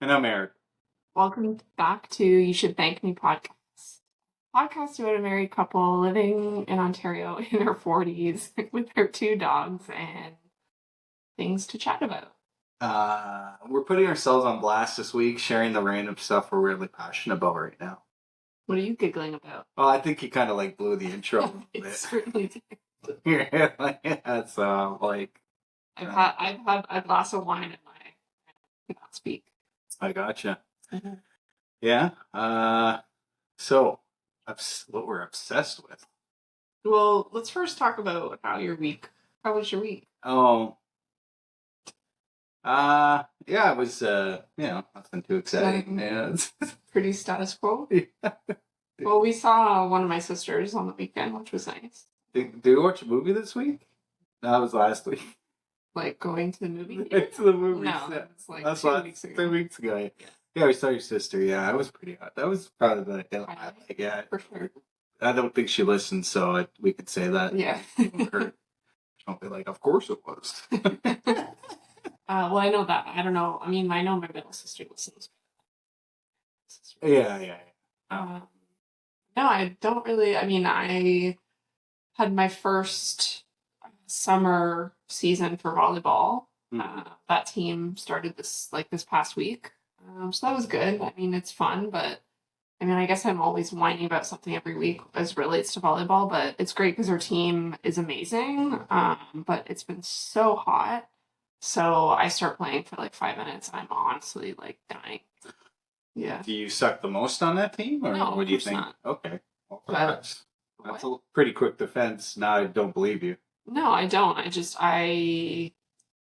And I'm Eric. Welcome back to You Should Thank Me podcast. Podcast about a married couple living in Ontario in their 40s with their two dogs and things to chat about. We're putting ourselves on blast this week, sharing the random stuff we're really passionate about right now. What are you giggling about? Well, I think you kind of like blew the intro a little It bit. certainly did. Yeah, so like I've had a glass of wine in my I cannot speak. I gotcha. Mm-hmm. Yeah. So what we're obsessed with. Well, let's first talk about how was your week? Oh, yeah, it was nothing too exciting. Yeah. Pretty status quo. Yeah. Well, we saw one of my sisters on the weekend, which was nice. Did you watch a movie this week? No, that was last week. Like going to the movie theater? To the movies. No, Yeah. it's like That's 2 weeks ago. 2 weeks ago. Yeah, we saw your sister. Yeah, I was pretty hot. That was probably yeah. For sure. I don't think she listened, so we could say that. Yeah. Her, don't be like, of course it was. Well, I know that. I don't know. I mean, I know my middle sister listens. Yeah. No, I don't really. I mean, I had my first summer season for volleyball. That team started this past week. So that was good. I mean, it's fun, but I mean, I guess I'm always whining about something every week as relates to volleyball, but it's great because our team is amazing. But it's been so hot. So I start playing for like 5 minutes and I'm honestly like dying. Yeah. Do you suck the most on that team, or No, what do you of course think? not. Okay. Well, But that's a pretty quick defense. Now I don't believe you. no, I don't. I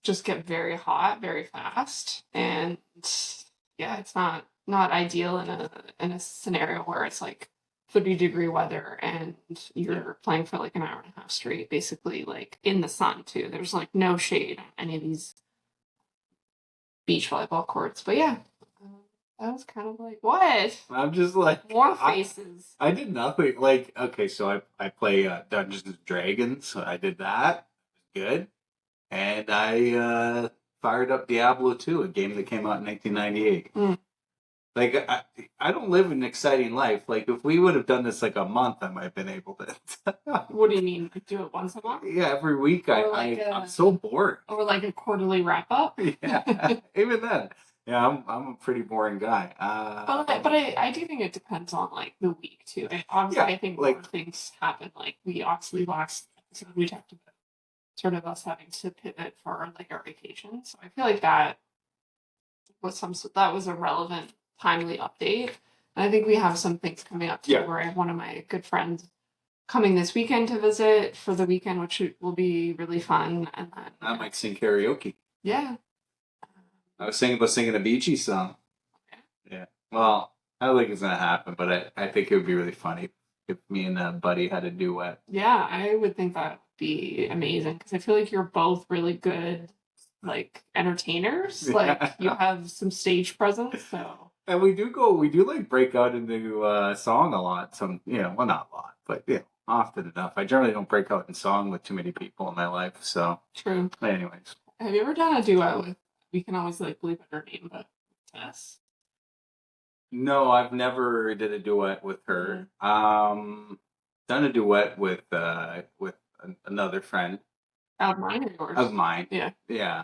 just get very hot very fast, and yeah, it's not ideal in a scenario where it's like 30-degree weather and you're playing for like an hour and a half straight, basically like in the sun too. There's like no shade on any of these beach volleyball courts. But yeah, that was kind of like what? I'm just like More faces. I did nothing. Like, okay, so I play Dungeons and Dragons. So I did that. Good. And I fired up Diablo 2, a game that came out in 1998. Like, I don't live an exciting life. Like, if we would have done this like a month, I might have been able to. What do you mean? Like, do it once a month? Yeah, every week. I'm so bored. Or like a quarterly wrap up? Yeah, even then. Yeah, I'm a pretty boring guy. But I do think it depends on like the week too. And obviously, I think more things happen. Like we obviously last episode we talked about sort of us having to pivot for like our vacation. So I feel like that was a relevant, timely update. And I think we have some things coming up too. Yeah. Where I have one of my good friends coming this weekend to visit for the weekend, which will be really fun. And then I might sing karaoke. Yeah. I was thinking about singing a Bee Gees song. Okay. Yeah. Well, I don't think it's gonna happen, but I think it would be really funny if me and a buddy had a duet. Yeah, I would think that would be amazing because I feel like you're both really good, like entertainers. Like you have some stage presence, so. And we do like break out into song a lot. Some, well, not a lot, but often enough. I generally don't break out in song with too many people in my life. So true. Anyways, have you ever done a duet with? We can always like bleep her name, but Tess. No, I've never did a duet with her. Done a duet with another friend. Of mine or yours? Of mine. Yeah. Yeah.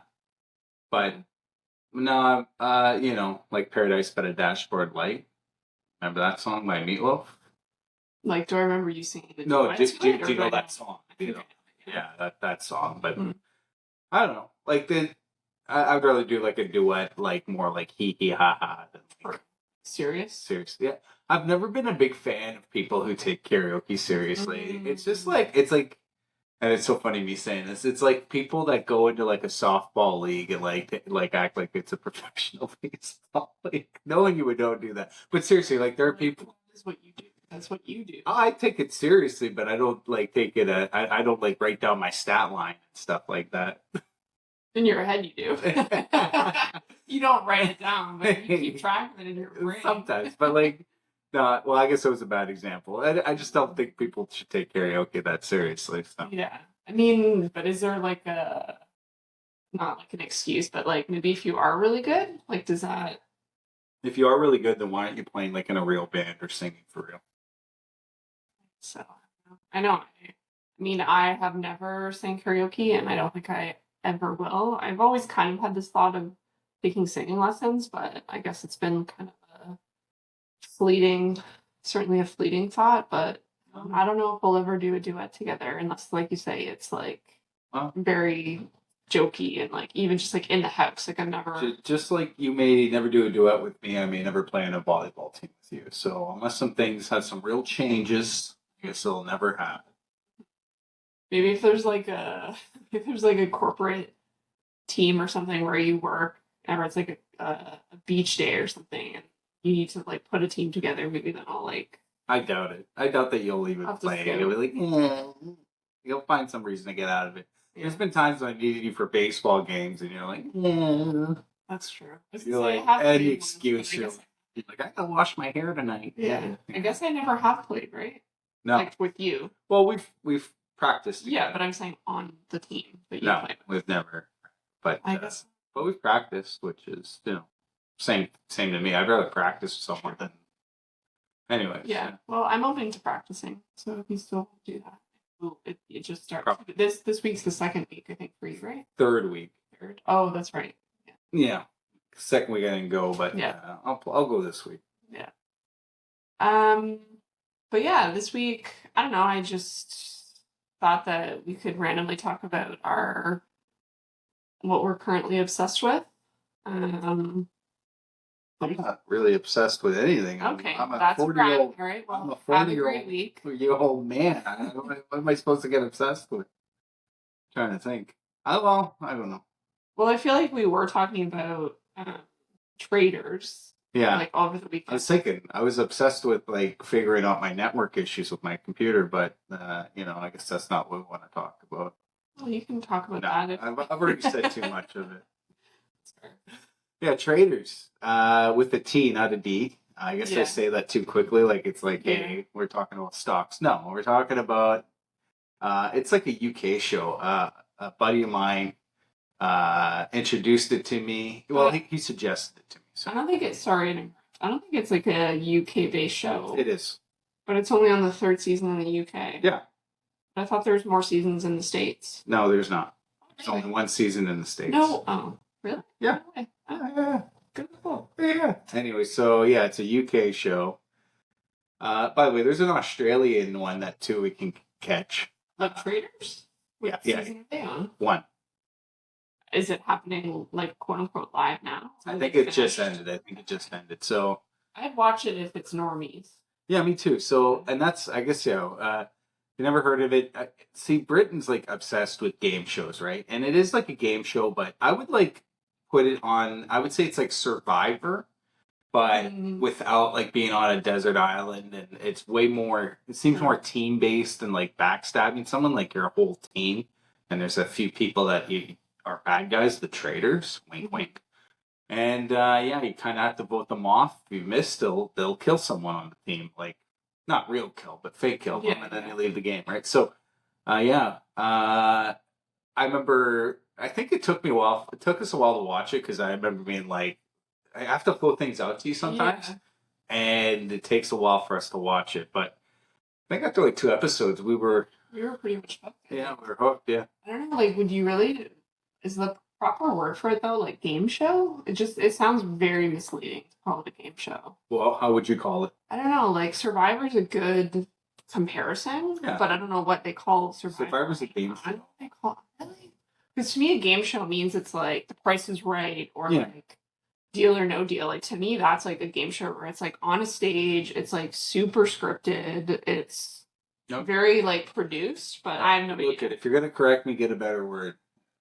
But no, like Paradise by the Dashboard Light. Remember that song by Meatloaf? Like, do I remember you singing the No, duet? do you know that song? Yeah, that song. But I don't know. Like I'd rather do like a duet, like more like hee hee ha ha. Serious? Seriously, yeah. I've never been a big fan of people who take karaoke seriously. It's just like and it's so funny me saying this. It's like people that go into like a softball league and like act like it's a professional baseball league. Knowing you would don't do that, but seriously, like there are people. That's what you do. That's what you do. I take it seriously, but I don't like take it. I don't like write down my stat line and stuff like that. In your head, you do. You don't write it down, but you keep track of it in your brain. Sometimes, but like, no. Well, I guess it was a bad example. I just don't think people should take karaoke that seriously. So. Yeah, I mean, but is there like not like an excuse, but like maybe if you are really good, like does that If you are really good, then why aren't you playing like in a real band or singing for real? So I know. I mean, I have never sang karaoke, and I don't think I ever will. I've always kind of had this thought of taking singing lessons, but I guess it's been kind of a fleeting, certainly a fleeting thought. But I don't know if we'll ever do a duet together, unless, like you say, it's like Well, very jokey and like even just like in the house. Like I've never. just like you may never do a duet with me, I may never play in a volleyball team with you. So unless some things have some real changes, I guess it'll never happen. Maybe if there's like a if there's like a corporate team or something where you work, or it's like a beach day or something, and you need to like put a team together. Maybe then I'll like I doubt it. I doubt that you'll even have to play. skip. You'll be like, you'll find some reason to get out of it. Yeah, There's been times when I needed you for baseball games, and you're like, that's true. I was you're gonna say, I like have any played once, excuse. but I guess, You're like, I gotta wash my hair tonight. yeah, I guess I never have played, right? No. Like with you. Well, we've practiced. Yeah, together. but I'm saying on the team that you No, play with. we've never. But I guess. but we've practiced, which is same to me. I'd rather practice with someone than. Anyways. Yeah. Well, I'm open to practicing, so if you still do that, it just starts. Probably. This week's the second week, I think, for you, right? Third week. Third. Oh, that's right. Yeah. Second week I didn't go, but Yeah. I'll go this week. Yeah. But yeah, this week, I don't know, I just thought that we could randomly talk about what we're currently obsessed with. I'm not really obsessed with anything. Okay, I'm a that's 40-year-old. all right. I'm Well, a have a great 40-year-old week. you old man. What am I supposed to get obsessed with? Trying to think. I don't know. Well, I feel like we were talking about traders, Yeah. like over the I weekend. was thinking. I was obsessed with like figuring out my network issues with my computer, but I guess that's not what we want to talk about. Well, you can talk about No, that. If... I've already said too much of it. Sorry. Yeah, traders. With a T, not a D. I guess I Yeah. say that too quickly. Like it's like, Yeah. hey, we're talking about stocks. No, we're talking about. It's like a UK show. A buddy of mine introduced it to me. Well, he suggested it to me. So I don't think it's sorry. I don't think it's like a UK based show. it is. But it's only on the third season in the UK. Yeah. I thought there was more seasons in the States. No, there's not. There's only one season in the States. No. Oh, really? Yeah. Okay. Oh, Yeah. good. Cool. Yeah. Anyway, so yeah, it's a UK show. By the way, there's an Australian one that too we can catch. Like Traders? What Yeah. season are they on? One. Is it happening like quote unquote live now? I Is think it it just finished? ended. So I'd watch it if it's normies. yeah, me too. So and that's I guess you never heard of it. See, Britain's like obsessed with game shows, right? And it is like a game show, but I would like put it on. I would say it's like Survivor, but without like being on a desert island, and it's way more. It seems more team based than like backstabbing someone. Like you're a whole team, and there's a few people that you are bad guys, the traitors. Wink, wink. And yeah, you kind of have to vote them off. If you miss, they'll kill someone on the team, like not real kill, but fake kill them, and then they leave the game, right? So, yeah, I remember. I think it took me a while. It took us a while to watch it because I remember being like, I have to float things out to you sometimes, and it takes a while for us to watch it. But I think after like 2 episodes, we were pretty much hooked. Yeah, we were hooked. Yeah. I don't know. Like, would you really? Is the proper word for it though like game show? It sounds very misleading to call it a game show. Well, how would you call it? I don't know. Like Survivor's a good comparison, Yeah. but I don't know what they call Survivor. Survivor's a game I don't show. know what they call it. Really? Because to me, a game show means it's like The Price is Right or Yeah. like Deal or No Deal. Like to me, that's like a game show where it's like on a stage. It's like super scripted. It's Nope. very like produced, but I have no Look idea. at if you're gonna correct me, get a better word.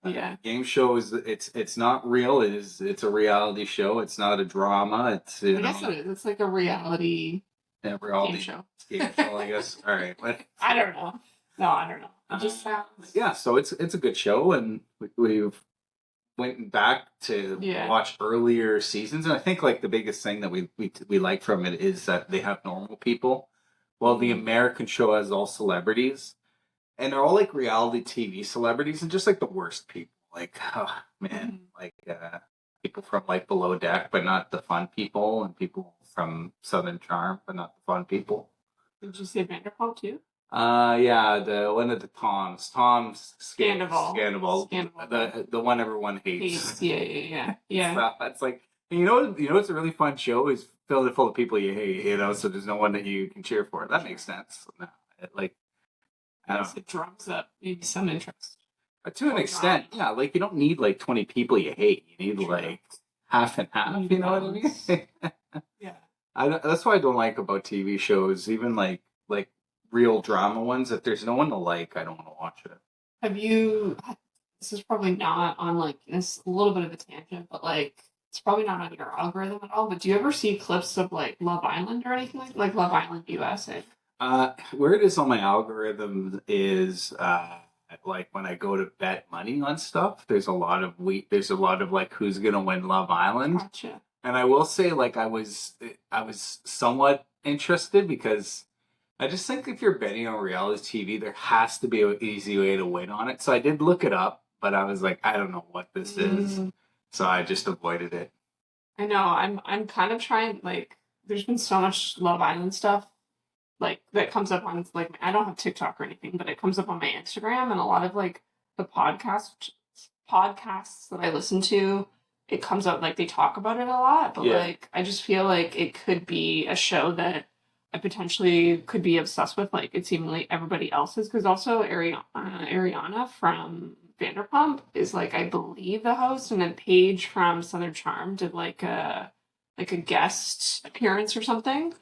Yeah. Game show is it's not real. It's a reality show. It's not a drama. It's I guess it is. It's like a reality yeah, reality game show. game show. I guess. All right. But, I don't know. No, I don't know. It just sounds. yeah. So it's a good show, and we've went back to watch earlier seasons, and I think like the biggest thing that we like from it is that they have normal people. Well, the American show has all celebrities, and they're all like reality TV celebrities, and just like the worst people. Like, oh man, like people from like Below Deck, but not the fun people, and people from Southern Charm, but not the fun people. Did you say Vanderpump too? Yeah, the one of the Tom's Scandival. Scandival, Scandival. the one everyone hates. Yeah. So it's like, it's a really fun show is filled full of people you hate, so there's no one that you can cheer for. That makes sense. No, like, I I don't guess it drums up maybe some interest. to an extent, yeah. Like you don't need like 20 people you hate. You need True. like half and half. You know what I mean? Yeah. That's what I don't like about TV shows, even like real drama ones. If there's no one to like, I don't want to watch it. Have you? This is probably not on like it's a little bit of a tangent, but like it's probably not on your algorithm at all. But do you ever see clips of like Love Island or anything like Love Island USA? Where it is on my algorithm is like when I go to bet money on stuff. There's a lot of like who's gonna win Love Island. Gotcha. And I will say, like, I was somewhat interested because I just think if you're betting on reality TV, there has to be an easy way to win on it. So I did look it up, but I was like, I don't know what this is, so I just avoided it. I know. I'm kind of trying. Like, there's been so much Love Island stuff, like that comes up on like I don't have TikTok or anything, but it comes up on my Instagram and a lot of like the podcasts that I listen to. It comes up like they talk about it a lot, but like I just feel like it could be a show that I potentially could be obsessed with, like it seemingly everybody else is. Because also Ariana from Vanderpump is like I believe the host, and then Paige from Southern Charm did like a guest appearance or something.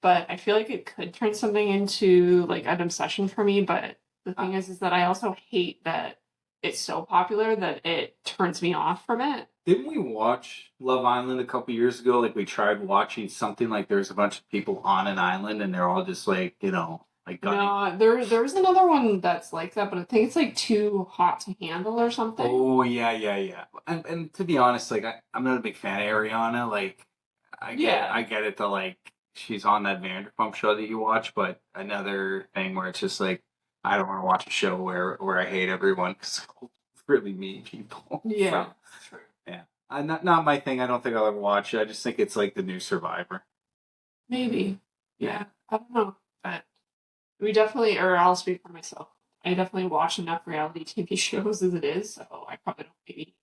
But I feel like it could turn something into like an obsession for me. But the thing is that I also hate that it's so popular that it turns me off from it. Didn't we watch Love Island a couple years ago? Like we tried watching something like there's a bunch of people on an island and they're all just like, like no, there's another one that's like that, but I think it's like too hot to handle or something. Oh yeah. And to be honest, like I'm not a big fan of Ariana. Like I get it that like she's on that Vanderpump show that you watch, but another thing where it's just like I don't want to watch a show where I hate everyone because really mean people. Yeah, so, true. Yeah, not my thing. I don't think I'll ever watch it. I just think it's like the new Survivor. Maybe. Yeah, I don't know, but we definitely, or I'll speak for myself. I definitely watch enough reality TV shows as it is, so I probably don't maybe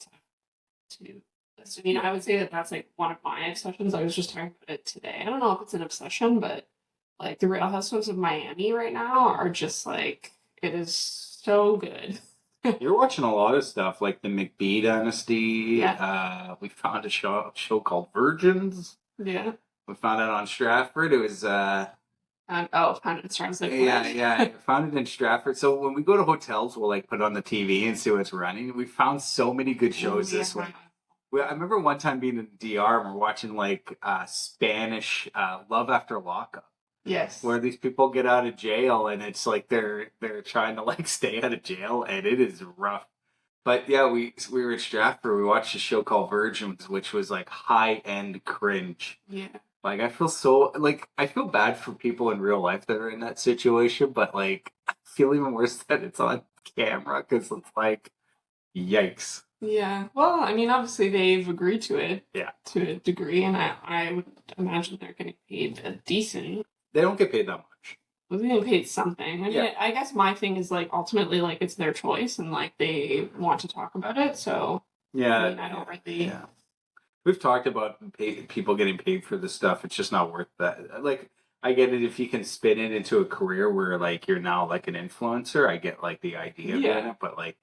need to list. I mean, I would say that that's like one of my obsessions. I was just talking about it today. I don't know if it's an obsession, but like the Real Housewives of Miami right now are just like it is so good. You're watching a lot of stuff like the McBee Dynasty. Yeah. We found a show called Virgins. Yeah. We found it on Stratford. It was found it in Stratford. Yeah, found it in Stratford. So when we go to hotels, we'll like put on the TV and see what's running. We found so many good shows this way. I remember one time being in DR and we're watching like Spanish Love After Lockup. Yes. Where these people get out of jail and it's like they're trying to like stay out of jail and it is rough. But yeah, we were at Stratford. We watched a show called Virgins, which was like high end cringe. Yeah. Like I feel bad for people in real life that are in that situation, but like I feel even worse that it's on camera because it's like, yikes. Yeah. Well, I mean, obviously they've agreed to it. Yeah. To a degree, and I would imagine they're getting paid a decent. They don't get paid that much. Well, they get paid something. I mean, I guess my thing is like ultimately like it's their choice and like they want to talk about it. So yeah, I mean, I don't really. Yeah. We've talked about people getting paid for this stuff. It's just not worth that. Like, I get it if you can spin it into a career where like you're now like an influencer. I get like the idea of it, but like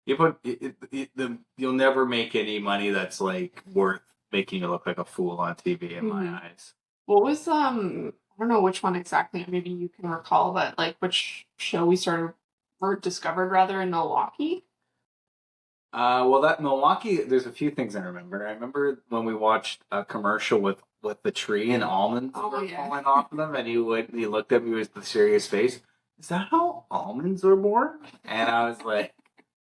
you'll never make any money that's like worth making you look like a fool on TV in my eyes. What was I don't know which one exactly. Maybe you can recall, but like which show we started or discovered rather in Milwaukee. Well, that Milwaukee, there's a few things I remember. I remember when we watched a commercial with the tree and almonds falling off of them, and he looked at me with the serious face. Is that how almonds are born? And I was like,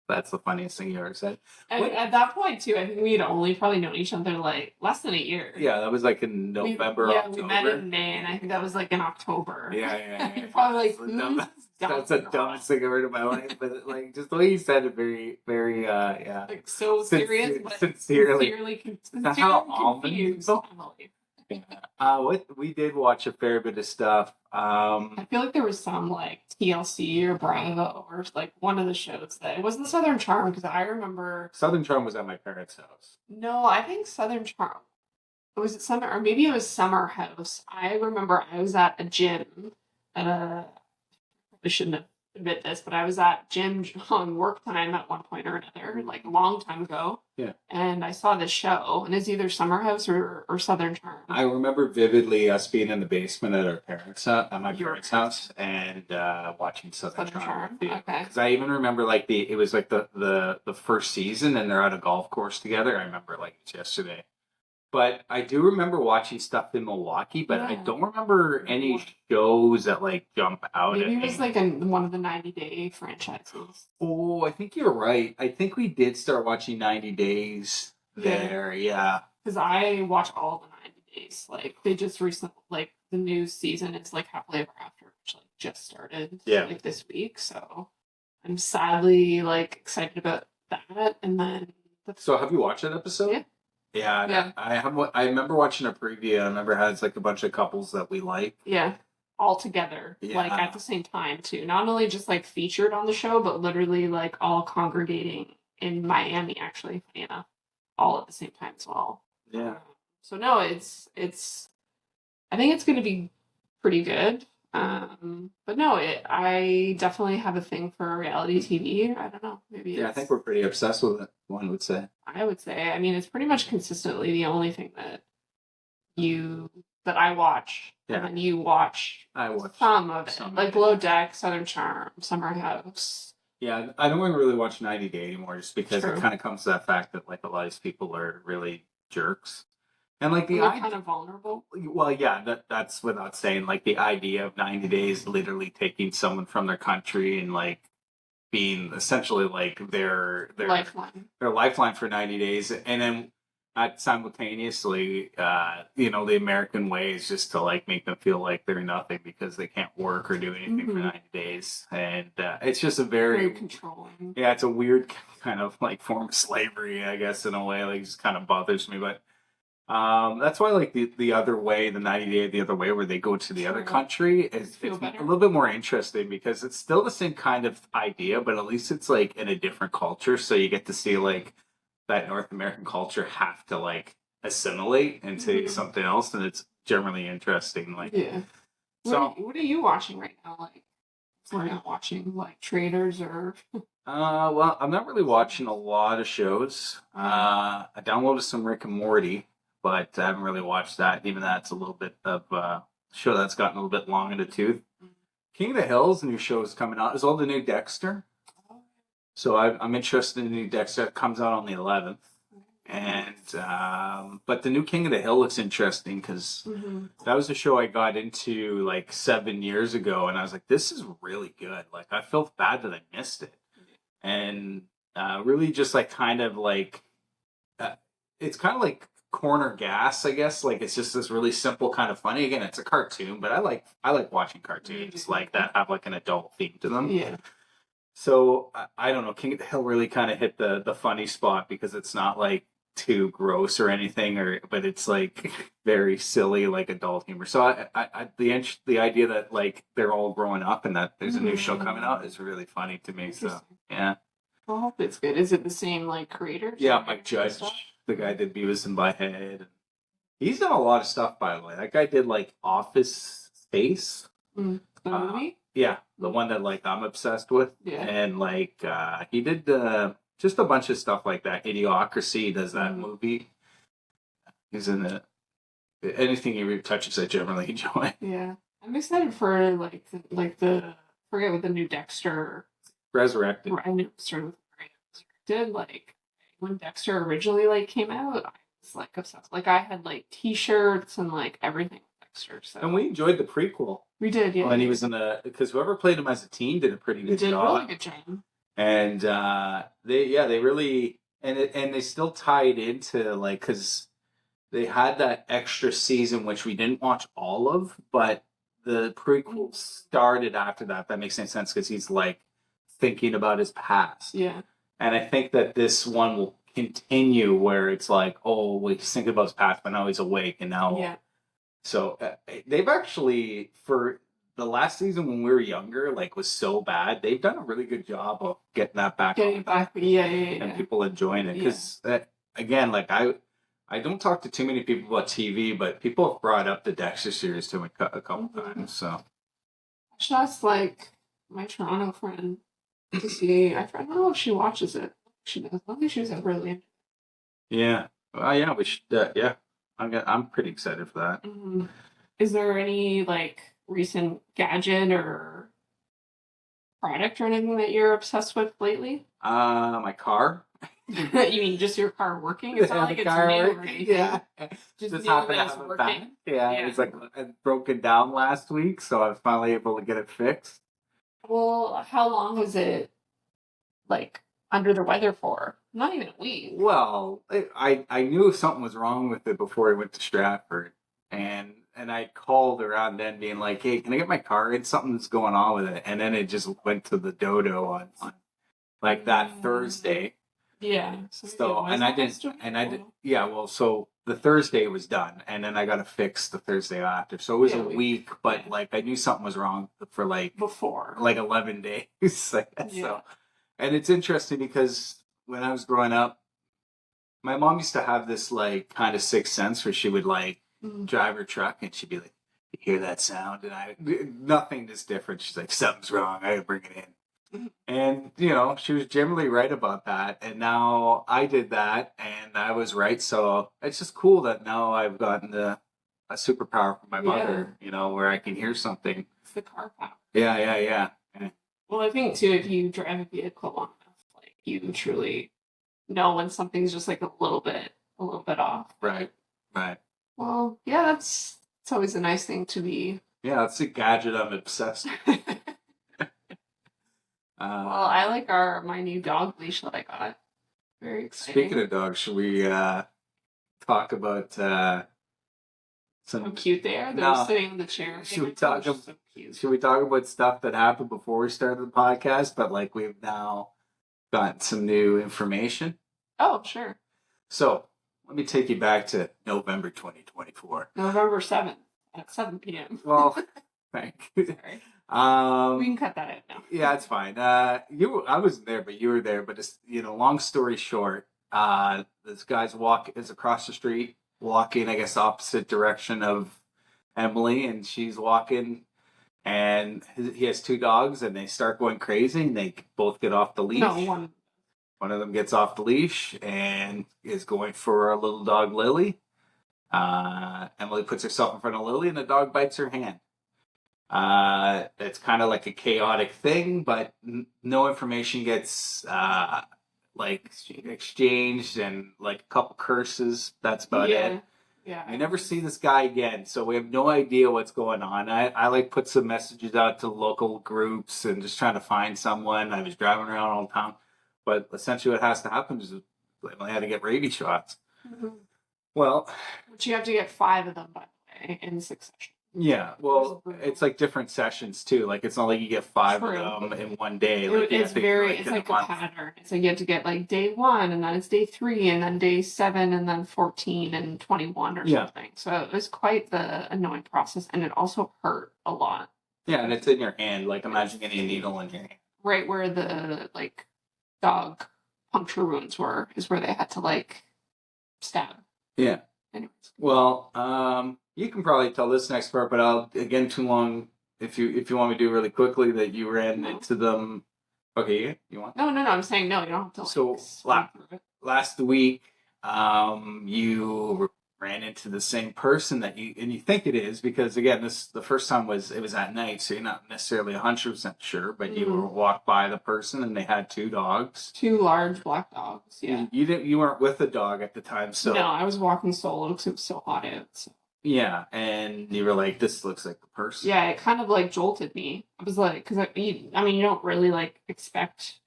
That's the funniest thing you ever said. And What? at that point too, I think we'd only probably known each other like less than a year. Yeah, that was like in November, we met October. in May, and I think that was like in October. Yeah. You're probably like, That's the dumbest- who's dumb That's the girl? dumbest thing I've heard in my life. But like, just the way you said it, very, yeah. Like so serious, but Sincerely. sincerely How confused. almond? Emily. What we did watch a fair bit of stuff. I feel like there was some like TLC or Bravo or like one of the shows that it wasn't Southern Charm because I remember. Southern Charm was at my parents' house. No, I think Southern Charm. Was it Summer or maybe it was Summer House? I remember I was at a gym. I shouldn't have admit this, but I was at gym on work time at one point or another, like a long time ago. Yeah. And I saw this show, and it's either Summer House or Southern Charm. I remember vividly us being in the basement at our parents' at my Your parents' house and watching Southern Southern Charm. Charm. Okay. Because I even remember like it was like the first season and they're at a golf course together. I remember like it's yesterday. But I do remember watching stuff in Milwaukee, but I Yeah. don't remember any shows that like jump out Maybe at it me. was like in one of the 90-day franchises. Oh, I think you're right. I think we did start watching 90 Days Yeah. there. Yeah. Because I watch all the 90 days. Like they just recently, like the new season is like Happily Ever After, which like just started like this week. So I'm sadly like excited about that. And then So have you watched that episode? Yeah. Yeah, Yeah. I have. I remember watching a preview. I remember it has like a bunch of couples that we like. yeah, all together, like Yeah. at the same time too. Not only just like featured on the show, but literally like all congregating in Miami. Actually, funny enough, all at the same time as well. Yeah. So no, it's. I think it's going to be pretty good. But no, I definitely have a thing for reality TV. I don't know, maybe. Yeah, I it's- think we're pretty obsessed with it. One would say. I would say. I mean, it's pretty much consistently the only thing that I watch, Yeah. and then you watch I watch some of it, some of like it. Below Deck, Southern Charm, Summer House. Yeah, I don't really watch 90 Day anymore, just because True. it kind of comes to that fact that like a lot of these people are really jerks, and like the They're idea. kind of vulnerable. Well, yeah, that's without saying. Like the idea of 90 days, literally taking someone from their country and like being essentially like their Lifeline. their lifeline for 90 days, and then simultaneously, the American way is just to like make them feel like they're nothing because they can't work or do anything for Mhm. 90 days, and it's just a Very very controlling. yeah, it's a weird kind of like form of slavery, I guess, in a way. Like, it just kind of bothers me. But that's why, like, the other way, the 90 Day, the other way, where they go to the other Sure. country, is Feel it's better. a little bit more interesting because it's still the same kind of idea, but at least it's like in a different culture. So you get to see like that North American culture have to like assimilate into Mhm. something else, and it's generally interesting. Like, Yeah. so. What are you watching right now? Like, we're not watching like Traders or. Well, I'm not really watching a lot of shows. I downloaded some Rick and Morty, but I haven't really watched that. Even that's a little bit of a show that's gotten a little bit long in the tooth. King of the Hill's new show is coming out. Is all the new Dexter. So I'm interested in the new Dexter. It comes out on the 11th. And but the new King of the Hill looks interesting because Mm-hmm. that was a show I got into like 7 years ago, and I was like, this is really good. Like, I felt bad that I missed it, and really just like kind of like it's kind of like Corner Gas, I guess. Like, it's just this really simple kind of funny. Again, it's a cartoon, but I like watching cartoons like that have like an adult theme to them. Yeah. So I don't know. King of the Hill really kind of hit the funny spot because it's not like too gross or anything, but it's like very silly, like adult humor. So the idea that like they're all growing up and that there's a new show coming out is really funny to me. So Interesting. yeah, I hope it's good. Is it the same like creators? yeah. or Mike Judge, stuff? the guy did Beavis and Butthead. He's done a lot of stuff, by the way. That guy did like Office Space. The movie? Yeah, the one that like I'm obsessed with. Yeah. And like he did just a bunch of stuff like that. Idiocracy does that Mhm. movie. He's in it. Anything he touches, I generally enjoy. Yeah. I'm excited for like the forget what the new Dexter. Resurrected. I knew it started with Resurrected. Like when Dexter originally like came out, I was like obsessed. Like I had like T-shirts and like everything with Dexter. So And we enjoyed the prequel we did, yeah. when he was in because whoever played him as a teen did a pretty He good did a job. really good job. And they really and they still tied into like because they had that extra season which we didn't watch all of, but the prequel started after that. That makes any sense because he's like thinking about his past. Yeah. And I think that this one will continue where it's like, oh, well, he's thinking about his past, but now he's awake, and now. Yeah. So they've actually, for the last season when we were younger, like was so bad, they've done a really good job of getting that back Getting on back. Yeah. and people enjoying it. Because again, like I don't talk to too many people about TV, but people have brought up the Dexter series to me a couple times. So I should ask like my Toronto friend to see. I don't know if she watches it. She does. I don't think she was ever really into yeah, well, yeah, we should. Yeah, I'm pretty excited for that. it. Is there any like recent gadget or product or anything that you're obsessed with lately? My car. You mean just your car working? It's not like it's new or anything. Yeah. Just Just new happened to that it's have it working. back. Yeah, Yeah. it's like it broken down last week, so I was finally able to get it fixed. Well, how long was it like under the weather for? Not even a week. Well, I knew something was wrong with it before I went to Stratford, and I called around then being like, hey, can I get my car in? Something's going on with it, and then it just went to the dodo on like that Thursday. Yeah. So and I did yeah, well, so the Thursday was done and then I got it fixed the Thursday after. So it was Yeah, a week, but like I knew something was wrong for before. like 11 days. So and it's interesting because when I was growing up, my mom used to have this like kind of sixth sense where she would like drive her truck and she'd be like, you hear that sound? And I nothing is different. She's like, something's wrong. I gotta bring it in. And, you know, she was generally right about that. And now I did that and I was right. So it's just cool that now I've gotten a superpower from my mother, you know, where I can hear something. It's the car power. Yeah. Well, I think too, if you drive a vehicle long enough, like you truly know when something's just like a little bit off. Right. Well, yeah, it's always a nice thing to be. Yeah, that's a gadget I'm obsessed with. Well, I like my new dog leash that I got. Very exciting. Speaking of dogs, should we talk about how cute they are? They're sitting in the chair. Should we talk about stuff that happened before we started the podcast, but like we've now gotten some new information? Oh, sure. So let me take you back to November 2024. November 7th at 7 p.m. Well, thank you. Sorry. We can cut that out now. Yeah, it's fine. I wasn't there, but you were there. But it's, you know, long story short, this guy's is across the street, walking, I guess, opposite direction of Emily, and she's walking, and he has two dogs, and they start going crazy, and they both get off the leash. No, one of them gets off the leash and is going for a little dog, Lily. Emily puts herself in front of Lily, and the dog bites her hand. It's kind of like a chaotic thing, but no information gets like exchanged, and like a couple curses. That's about it. Yeah. I never see this guy again, so we have no idea what's going on. I like put some messages out to local groups and just trying to find someone. I was driving around all town, but essentially what has to happen is I had to get rabies shots. Mm-hmm. Well, but you have to get 5 of them, by the way, in succession. Yeah, well, it's like different sessions too. Like it's not like you get 5 of them in one day. Like it's like a pattern. It's like you have to get like day 1, and then it's day 3, and then day 7, and then 14 and 21 or something. So it was quite the annoying process, and it also hurt a lot. Yeah, and it's in your hand. Like imagine getting a needle in your hand. Right where the like dog puncture wounds is where they had to like stab. Yeah. Anyways. Well, you can probably tell this next part, but I'll again too long. If you want me to do really quickly that you ran into them. Okay, you want? No. I'm saying no. You don't have to. So last week, you ran into the same person that you think it is because again, the first time it was at night, so you're not necessarily 100% sure, but you walked by the person and they had 2 dogs, 2 large black dogs. Yeah, you weren't with the dog at the time, so no, I was walking solo because it was so hot out. So. Yeah, and you were like, "This looks like the person." Yeah, it kind of like jolted me. I was like, because I mean, you don't really like you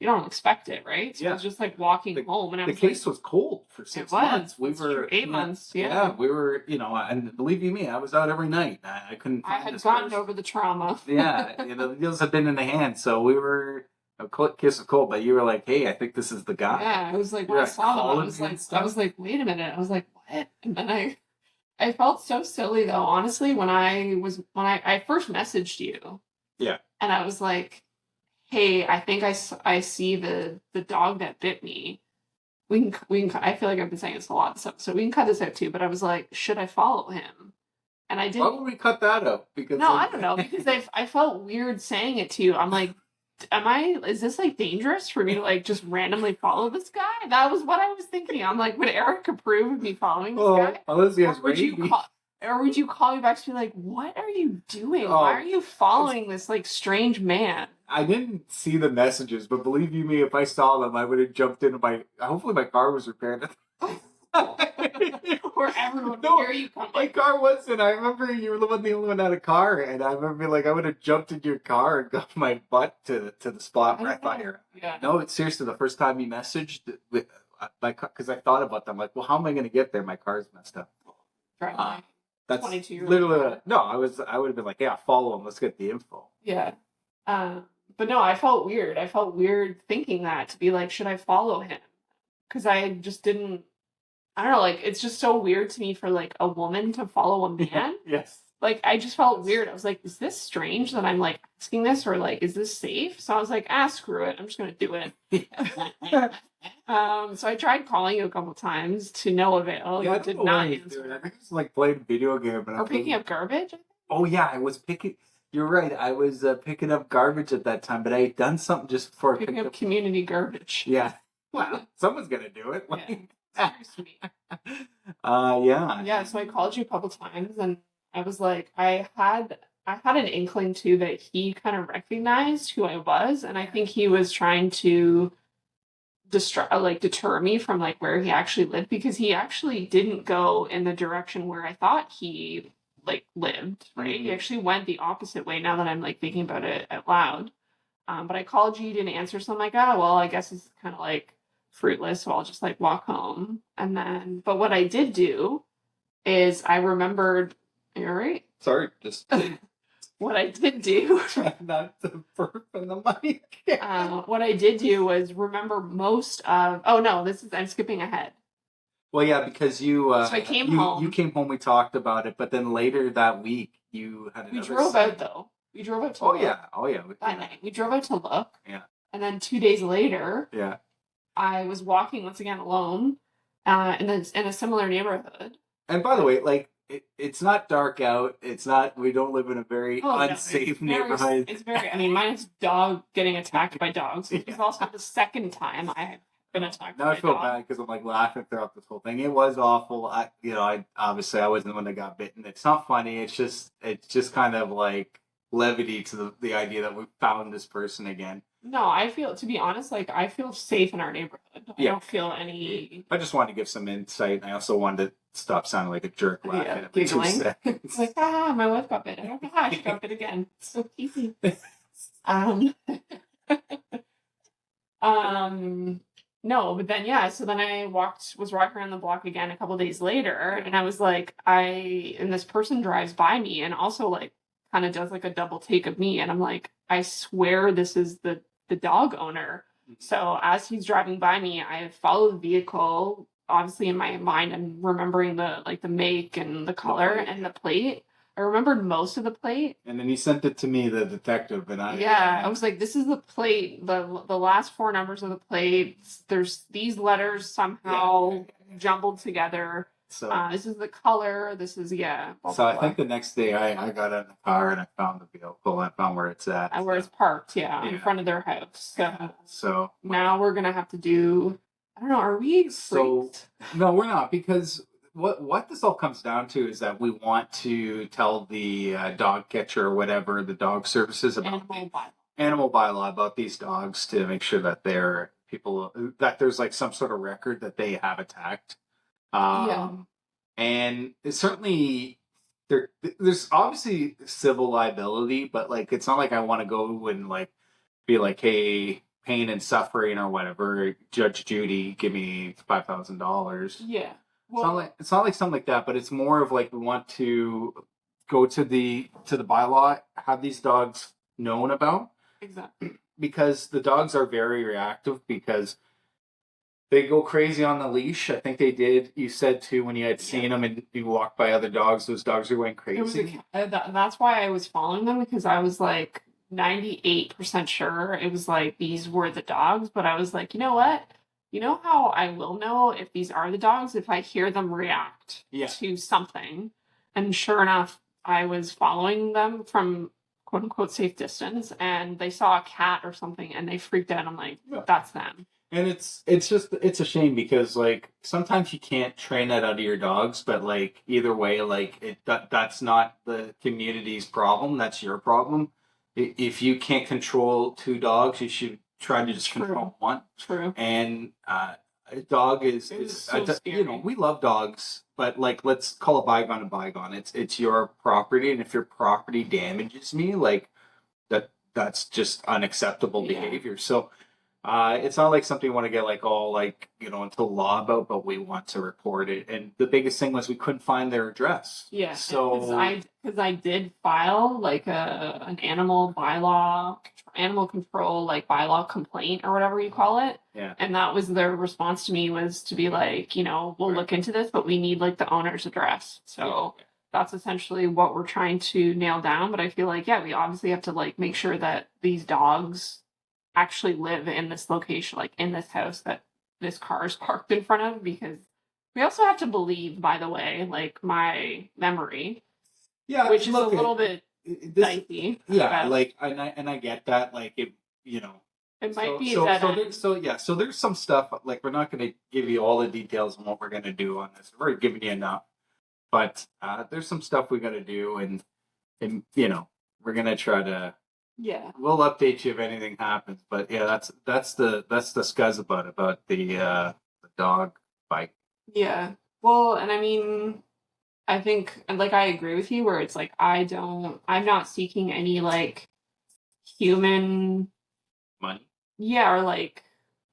don't expect it, right? So I Yeah, was just like walking the home, and I the was like, case was cold for it 6 months. was. We That's true. were, 8 months. yeah, Yeah, we were, and believe you me, I was out every night. I couldn't I find had this gotten person. over the trauma. Yeah, the deals had been in the hand, so we were a kiss of cold. But you were like, "Hey, I think this is the guy." Yeah, I was like, when You're I like saw them, calling me and I stuff. was like, wait a minute. I was like, what? And then I felt so silly though, honestly, when I first messaged you, Yeah. and I was like, hey, I think I see the dog that bit me. I feel like I've been saying this a lot, so we can cut this out too. But I was like, should I follow him? And I Why didn't. would we cut that out? Because No, I don't know because I felt weird saying it to you. I'm like, is this like dangerous for me to like just randomly follow this guy? That was what I was thinking. I'm like, would Eric approve of me following this guy? unless he Or has would you rabies. call or would you call me back to be like, what are you doing? Why are Oh, you following this like strange man? I didn't see the messages, but believe you me, if I saw them, I would have jumped into my. Hopefully, my car was repaired. Where everyone would No, hear you my coming. car wasn't. I remember you were the only one that had a car, and I remember like I would have jumped in your car and got my butt to the spot I where I don't thought know. you're. Yeah. No, it's seriously the first time you messaged with my because I thought about them like, well, how am I going to get there? My car's messed up. Drive Uh, my that's 22-year-old literally car. no. I would have been like, yeah, follow him. Let's get the info. Yeah. But no, I felt weird. I felt weird thinking that to be like, should I follow him? Because I just didn't. I don't know. Like, it's just so weird to me for like a woman to follow a Yeah. man. Yes. Like, I just felt weird. I was like, is this strange that I'm like asking this, or like, is this safe? So I was like, screw it. I'm just gonna do it. So I tried calling you a couple times to no avail. Yeah, I You don't did know what not I was doing. I answer. think I was like playing a video game, and Or picking up garbage. oh yeah, I was picking. You're right. I was picking up garbage at that time, but I had done something just before I Picking picked up up. community garbage. Yeah. Well, someone's gonna do it. Yeah. Like, Very sweet. yeah. Yeah, so I called you a couple times and I was like, I had an inkling too that he kind of recognized who I was, and I think he was trying to deter me from like where he actually lived because he actually didn't go in the direction where I thought he like lived, right? He Mhm. actually went the opposite way now that I'm like thinking about it out loud. But I called you, you didn't answer, so I'm like, oh well, I guess it's kind of like fruitless, so I'll just like walk home. And then, but what I did do is I remembered. You're right. Sorry, just What I did do, trying not to burp in the mic. what I did do was remember most of. Oh no, I'm skipping ahead. Well, yeah, because So I came you home. came home. We talked about it, but then later that week you had We another. drove out though. We drove out to Oh look yeah, oh yeah, that night. We drove out to look. Yeah. And then 2 days later, Yeah. I was walking once again alone, in a similar neighborhood. And by the way, like it's not dark out. It's not. We don't live in a very Oh, no, unsafe neighborhood. It's very. I mean, mine's dog getting attacked by dogs. Yeah. It's also the second time I have been attacked Now by I a feel dog. bad because I'm like laughing throughout this whole thing. It was awful. I obviously I wasn't the one that got bitten. It's not funny. It's just kind of like levity to the idea that we found this person again. No, I feel, to be honest, like I feel safe in our neighborhood. I Yeah. don't feel any. I just wanted to give some insight. I also wanted to stop sounding like a jerk laughing Yeah, every 2 giggling. seconds. It's like, my wife got bit. Oh my gosh, she got bit again. So easy. Um, no, but then yeah, so then I was walking around the block again a couple days later, and I was like, and this person drives by me, and also like kind of does like a double take of me, and I'm like, I swear this is the dog owner. So as he's driving by me, I follow the vehicle. Obviously, in my mind, I'm remembering the make and the color plate, and the plate. I remembered most of the plate. And then he sent it to me, the detective, and I was like, this is the plate. The last four numbers of the plate. There's these letters somehow jumbled together. So This is the color. This is blah, so blah, I blah. think the next day I got in the car and I found the vehicle. I found where it's at. Where it's parked, in Yeah. front of their house. So Now we're gonna have to do. I don't know. Are we So- freaked? no, we're not, because what this all comes down to is that we want to tell the dog catcher or whatever, the dog services, about animal bylaw about these dogs, to make sure that there's like some sort of record that they have attacked. And it's certainly there's obviously civil liability, but like it's not like I want to go and like be like, hey, pain and suffering or whatever, Judge Judy, give me $5,000. Yeah. It's not like something like that, but it's more of like we want to go to the bylaw, have these dogs known about, exactly. because the dogs are very reactive because they go crazy on the leash. I think they did. You said too when you had seen them and you walked by other dogs, those dogs are going It was crazy. that's why I was following them because I was like 98% sure it was like these were the dogs, but I was like, you know what? You know how I will know if these are the dogs if I hear them react Yeah. to something. And sure enough, I was following them from quote unquote safe distance and they saw a cat or something and they freaked out. I'm like, Yeah. that's them. And it's just it's a shame because like sometimes you can't train that out of your dogs, but like either way, like that's not the community's problem. That's your problem. If you can't control two dogs, you should try to just True. control one. True. And a dog is so you know, we love dogs, but like let's call a bygone a bygone. It's your property, and if your property damages me, like that's just unacceptable Yeah. behavior. So it's not like something we want to get like all like you know into law about, but we want to report it. And the biggest thing was we couldn't find their address. Yeah, So because I did file like an animal bylaw, animal control like bylaw complaint or whatever you call it. Yeah. And that was their response to me was to be like, you know, we'll look into this, but we need like the owner's address. So that's essentially what we're trying to nail down. But I feel like we obviously have to like make sure that these dogs actually live in this location, like in this house that this car is parked in front of, because we also have to believe, by the way, like my memory, which is a little bit dicey. Yeah, like and I get that, like it, you know. It might be so there's some stuff like we're not going to give you all the details on what we're going to do on this. We're giving you enough, but there's some stuff we got to do, and you know we're going to try to. Yeah. We'll update you if anything happens, but yeah, that's the scuzz about the dog bite. Yeah. Well, and I mean, I think, and like I agree with you, where it's like I'm not seeking any like human Money. Yeah, or like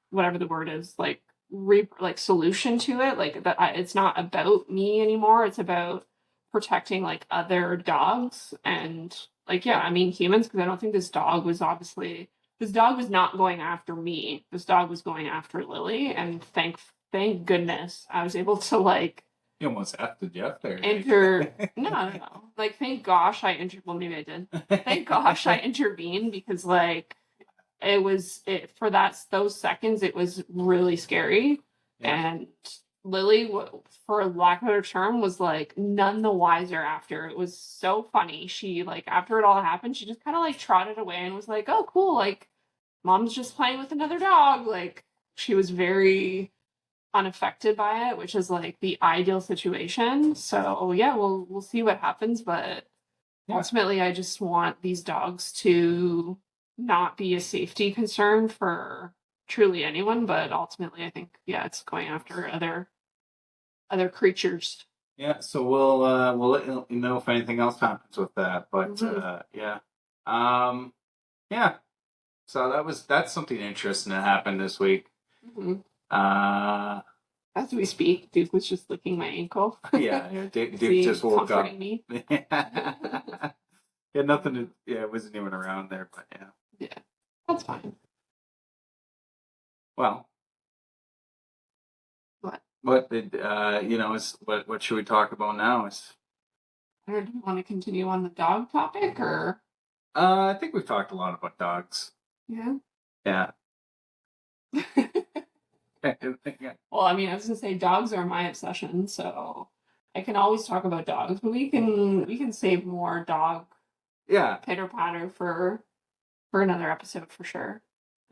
whatever the word is, like like solution to it. Like that, it's not about me anymore. It's about protecting like other dogs and like I mean humans, because I don't think this dog was not going after me. This dog was going after Lily, and thank goodness I was able to like. You almost effed Jeff there. No. Like thank gosh I well maybe I did. Thank gosh I intervened because like for those seconds it was really scary. And Lily, for lack of a better term, was like none the wiser after. It was so funny. She like after it all happened, she just kind of like trotted away and was like, "Oh, cool! Like, mom's just playing with another dog." Like, she was very unaffected by it, which is like the ideal situation. So yeah, we'll see what happens, but ultimately, I just want these dogs to not be a safety concern for truly anyone, but ultimately I think it's going after other creatures. Yeah, so we'll let you know if anything else happens with that. But yeah. So that's something interesting that happened this week. Mm-hmm. As we speak, Duke was just licking my ankle. Duke just woke up. Me. Nothing to, it wasn't even around there, but yeah, that's fine. Well, what did what should we talk about now? Or do you want to continue on the dog topic, or? I think we've talked a lot about dogs. Yeah. Yeah. Well, I mean, I was gonna say dogs are my obsession, so I can always talk about dogs, but we can save more dog pitter patter for another episode for sure.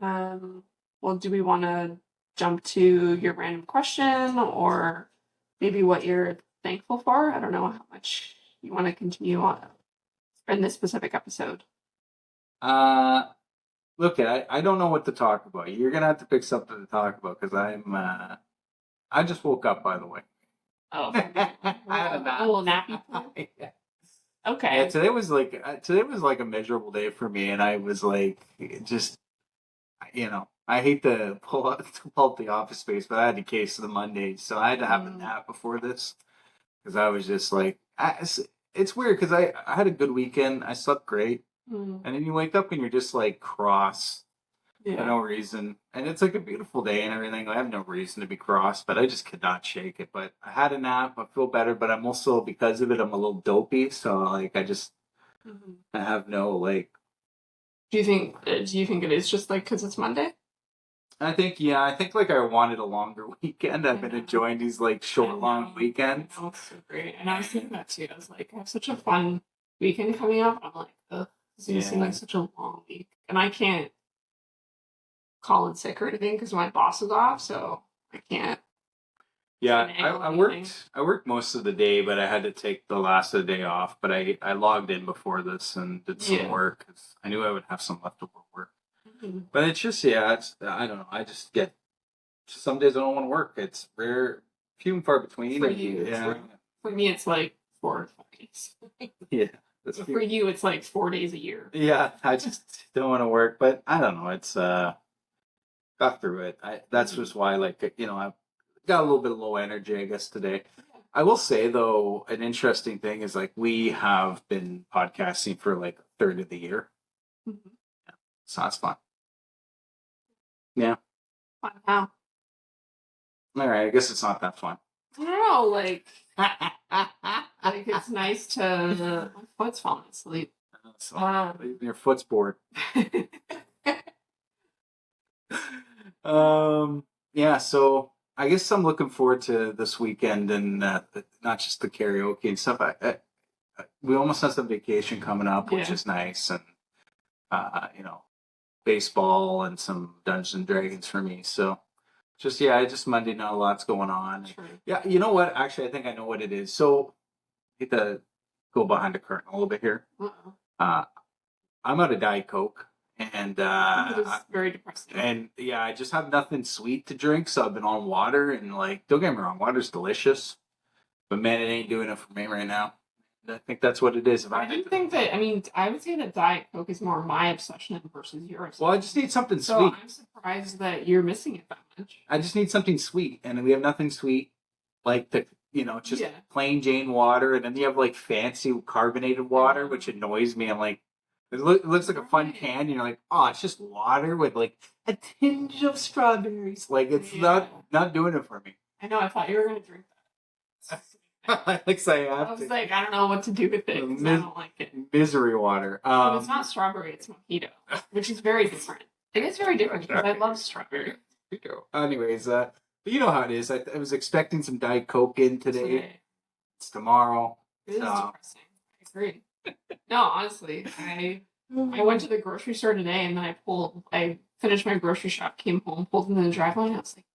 Well, do we want to jump to your random question or maybe what you're thankful for? I don't know how much you want to continue on in this specific episode. Look, I don't know what to talk about. You're gonna have to pick something to talk about because I just woke up, by the way. Oh, a little nappy. Okay. Yeah, today was like a miserable day for me, and I was like, just I hate to pull up the office space, but I had a case of the Mondays, so I had to have a nap before this because I was just like, it's weird because I had a good weekend, I slept great, Mm. and then you wake up and you're just like cross for Yeah. no reason, and it's like a beautiful day and everything. I have no reason to be cross, but I just could not shake it. But I had a nap, I feel better, but I'm also because of it, I'm a little dopey, so like Mhm. I have no like. Do you think it is just like because it's Monday? I think like I wanted a longer weekend. I've I been know. enjoying these like I short, long know. weekends. I know, it's so great. And I was thinking that too. I was like, I have such a fun weekend coming up. I'm like, ugh, this is gonna seem Yeah. like such a long week. And I can't call in sick or anything because my boss is off, so I can't Yeah, I, finagle I anything. worked most of the day, but I had to take the last of the day off. But I logged in before this and did some Yeah. work because I knew I would have some leftover work. Mhm. But it's just it's I don't know. I just get some days I don't want to work. It's rare, few and far between. For And you, yeah, true. For me, it's like 4 days. yeah, that's But for you, it's like 4 days a year. yeah. I just don't want to work. But I don't know. It's got through it. That's Mhm. just why like I got a little bit of low energy, I guess, today. I will say though, an interesting thing is like we have been podcasting for like a third of the year, Mhm. so that's fun. Yeah. Fun how? All right. I guess it's not that fun. I don't know, like it's nice to my foot's falling asleep. So, Um, your foot's bored. Yeah. So I guess I'm looking forward to this weekend and not just the karaoke and stuff. We almost have some vacation coming up, which Yeah. is nice, and uh, you know, baseball and some Dungeons and Dragons for me. So just Monday, not a lot's going on. True. Yeah, you know what? Actually, I think I know what it is. So I hate to go behind the curtain a little bit here. Uh-oh. Uh, I'm out of Diet Coke, and It is very depressing. I just have nothing sweet to drink, so I've been on water. And like, don't get me wrong, water's delicious, but man, it ain't doing it for me right now. I think that's what it is. If I I do think that, I mean, I would say that Diet Coke is more my obsession versus yours. well, I just need something So sweet. I'm surprised that you're missing it that much. I just need something sweet, and we have nothing sweet like just Yeah. plain Jane water, and then you have like fancy carbonated water, which annoys me. I'm like, it looks like a fun Right. can, and you're like, oh, it's just water with like a tinge of strawberries. Like it's Yeah. not doing it for me. I know, I thought you were going to drink that. Like I I have was to. like, I don't know what to do with it because I don't like it. Misery water. But it's not strawberry, it's mojito, which is very different. It is very different because I love strawberry. Anyways, but you know how it is. I was expecting some Diet Coke in today. It's tomorrow. It is depressing. I agree. No, honestly, I went to the grocery store today and then I finished my grocery shop, came home, pulled into the driveway, and I was like,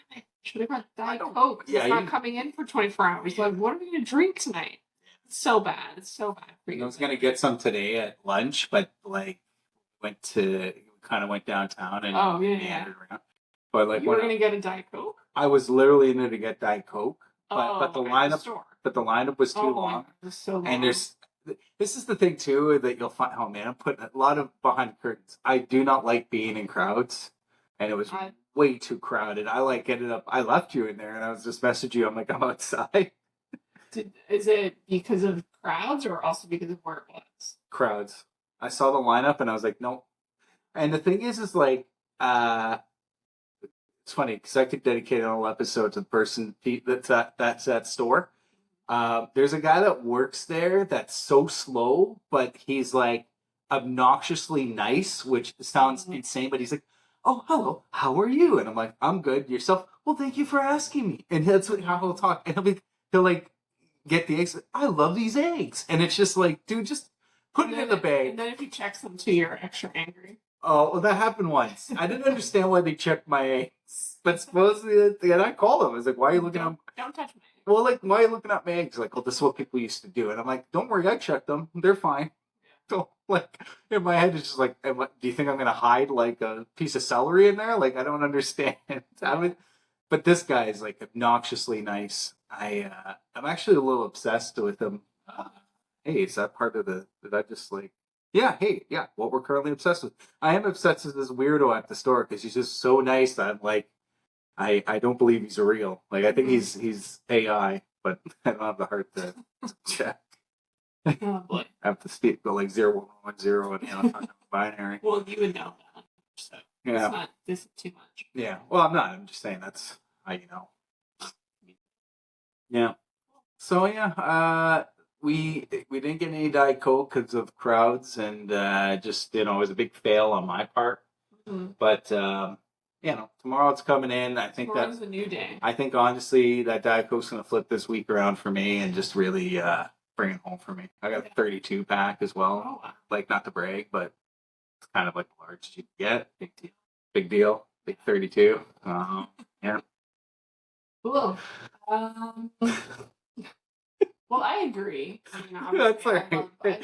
damn it, should have got Diet Coke. It's not coming in for 24 hours. Like, what are we going to drink tonight? It's so bad. It's so bad for you. I was going to get some today at lunch, but like, kind of went downtown and meandered around. But like, you were going to get a Diet Coke? I was literally in there to get Diet Coke, but the lineup was too long. It was so long. And this is the thing too that you'll find. Oh man, I'm putting a lot of behind the curtains. I do not like being in crowds, and it was way too crowded. I left you in there, and I was just messaging you. I'm like, I'm outside. Is it because of crowds or also because of where it was? Crowds. I saw the lineup, and I was like, nope. And the thing is like, it's funny because I could dedicate a whole episode to the person that's at that store. There's a guy that works there that's so slow, but he's like obnoxiously nice, which sounds insane. But he's like, "Oh, hello, how are you?" And I'm like, "I'm good. Yourself?" "Well, thank you for asking me." And that's how he'll talk. And he'll like get the eggs. "I love these eggs," and it's just like, dude, just put it in the bag. And then if he checks them too, you're extra angry. Oh, well, that happened once. I didn't understand why they checked my eggs, but supposedly, and I called them. I was like, "Why are you looking at?" Don't touch my eggs. Well, like, why are you looking at my eggs? Like, oh, this is what people used to do. And I'm like, don't worry, I checked them. They're fine. So, like, in my head, it's just like, do you think I'm going to hide, like, a piece of celery in there? Like, I don't understand. But this guy is, like, obnoxiously nice. I'm actually a little obsessed with him. hey, is that part of the? Did I just like? Yeah, hey, yeah. What we're currently obsessed with. I am obsessed with this weirdo at the store because he's just so nice that I'm like, I don't believe he's real. Like I think he's AI, but I don't have the heart to check. Oh boy. I have to speak go like 0 1 0 and fucking binary. Well, you would know that. So Yeah. it's not this is too much. Yeah. Well, I'm not. I'm just saying that's how you know. Yeah. So yeah, we didn't get any Diet Coke because of crowds and just it was a big fail on my part. Mm-hmm. But tomorrow it's coming in. I think Tomorrow's a new day. I think honestly that Diet Coke's gonna flip this week around for me and just really bring it home for me. I got a 32 pack as well. Oh wow. Like not to brag, but it's kind of like the largest you can get. Big deal. Big deal. Big 32. Yeah. Cool. Well, I agree. I mean, That's obviously, right. I love Diet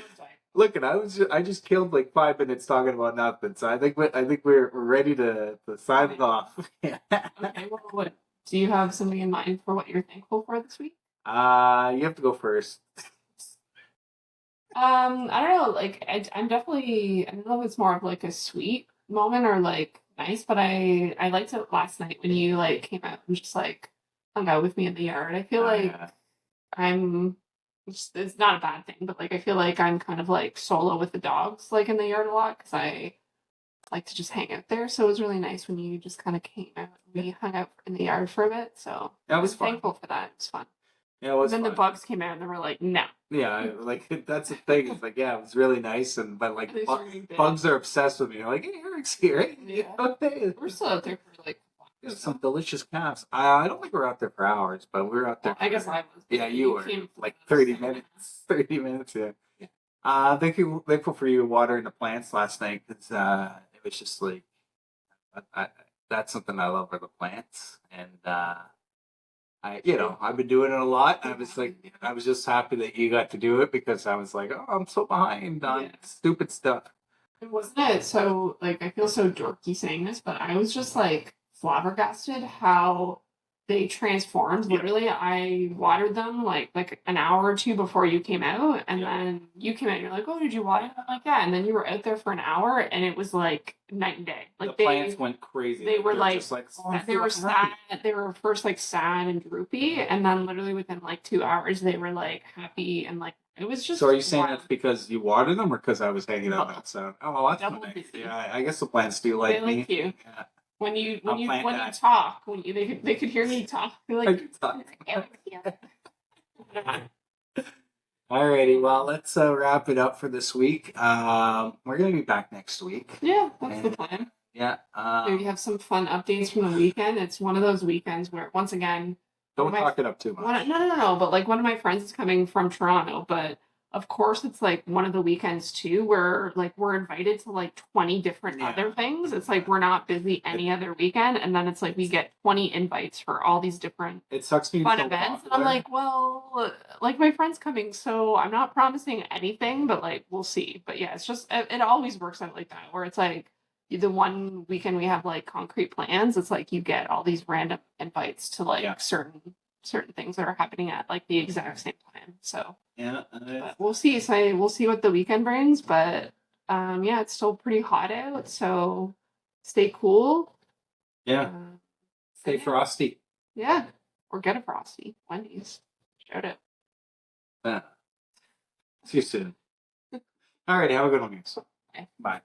Look, I just killed like 5 minutes talking about nothing, so I think we're ready to sign it off. Yeah. Okay, well, what do you have something in mind for what you're thankful for this week? You have to go first. I don't know. Like, I'm definitely. I don't know if it's more of like a sweet moment or like nice, but I liked it last night when you like came out and just like hung out with me in the yard. I feel like I'm. It's not a bad thing, but like I feel like I'm kind of like solo with the dogs, like in the yard a lot because I like to just hang out there. So it was really nice when you just kind of came out. We hung out in the yard for a bit, so That was I'm fun. thankful for that. It was fun. Yeah, it was And then fun. the bugs came out and they were like, no. Yeah, like that's the thing. It's like it was really nice, but like They started big. bugs are obsessed with me. They're like, hey, Eric's here. Hey, Yeah. hey. We're still out there for like There's some delicious calves. I don't think we were out there for hours, but we were out there. I guess I was. Yeah, you were came like for 30 the minutes. 30 minutes. Yeah. Yeah. Thankful for you watering the plants last night because it was just like that's something I love are the plants, and I've been doing it a lot. I was just happy that you got to do it because I was like, oh, I'm so behind on stupid stuff. Wasn't it so like I feel so dorky saying this, but I was just like flabbergasted how they transformed. Literally, I watered them like an hour or two before you came out, and then you came out and you're like, "Oh, did you water them?" I'm like, "Yeah," and then you were out there for an hour, and it was like night and day. Like the plants went crazy. They were like, just like they were sad. They were first like sad and droopy, and then literally within like 2 hours, they were like happy and like it was just. So are you saying wild. that's because you watered them, or because I was hanging out outside? Oh, well, that's Double nice. busy. Yeah, I guess the plants do like They me. like you. Yeah. When you guy. talk, they could hear me talk. They're I like, can talk. yeah. Alrighty, well, let's wrap it up for this week. We're gonna be back next week. Yeah, that's the plan. Yeah. Maybe have some fun updates from the weekend. It's one of those weekends where, once again, don't talk it up too much. No. But like one of my friends is coming from Toronto, but of course it's like one of the weekends too where like we're invited to like 20 different other things. It's like we're not busy any other weekend, and then it's like we get 20 invites for all these different it sucks being fun so events. popular. And I'm like, well, like my friend's coming, so I'm not promising anything, but like we'll see. But yeah, it's just it always works out like that where it's like the one weekend we have like concrete plans, it's like you get all these random invites to like certain things that are happening at like the exact same time. So but we'll see. So we'll see what the weekend brings. But it's still pretty hot out. So stay cool. Yeah. Stay frosty. Yeah. Or get a frosty. Wendy's. Shout out. See you soon. All right. Have a good one, guys. Bye. Bye.